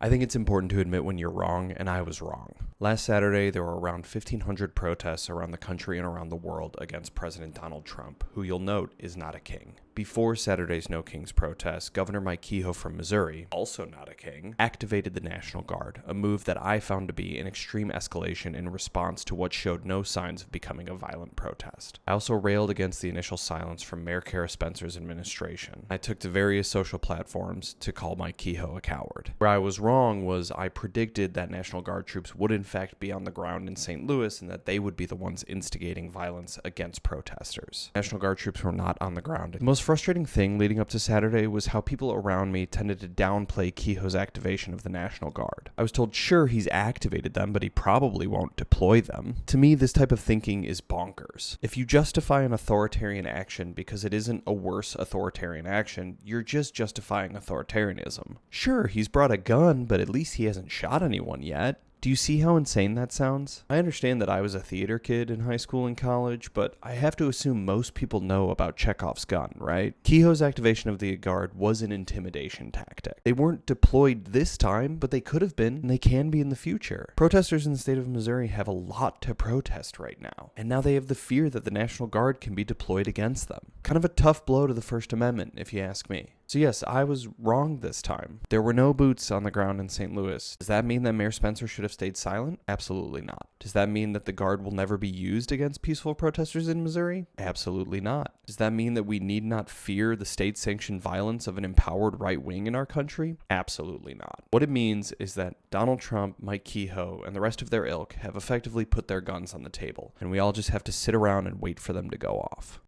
I think it's important to admit when you're wrong, and I was wrong. Last Saturday, there were around 1,500 protests around the country and around the world against President Donald Trump, who you'll note is not a king. Before Saturday's No Kings protest, Governor Mike Kehoe from Missouri, also not a king, activated the National Guard, a move that I found to be an extreme escalation in response to what showed no signs of becoming a violent protest. I also railed against the initial silence from Mayor Kara Spencer's administration. I took to various social platforms to call Mike Kehoe a coward. Where I was wrong was I predicted that National Guard troops would in fact be on the ground in St. Louis and that they would be the ones instigating violence against protesters. National Guard troops were not on the ground. The most frustrating thing leading up to Saturday was how people around me tended to downplay Kehoe's activation of the National Guard. I was told, sure, he's activated them, but he probably won't deploy them. To me, this type of thinking is bonkers. If you justify an authoritarian action because it isn't a worse authoritarian action, you're just justifying authoritarianism. Sure, he's brought a gun, but at least he hasn't shot anyone yet. Do you see how insane that sounds? I understand that I was a theater kid in high school and college, but I have to assume most people know about Chekhov's gun, right? Kehoe's activation of the Guard was an intimidation tactic. They weren't deployed this time, but they could have been, and they can be in the future. Protesters in the state of Missouri have a lot to protest right now, and now they have the fear that the National Guard can be deployed against them. Kind of a tough blow to the First Amendment, if you ask me. So yes, I was wrong this time. There were no boots on the ground in St. Louis. Does that mean that Mayor Spencer should have stayed silent? Absolutely not. Does that mean that the Guard will never be used against peaceful protesters in Missouri? Absolutely not. Does that mean that we need not fear the state-sanctioned violence of an empowered right wing in our country? Absolutely not. What it means is that Donald Trump, Mike Kehoe, and the rest of their ilk have effectively put their guns on the table, and we all just have to sit around and wait for them to go off.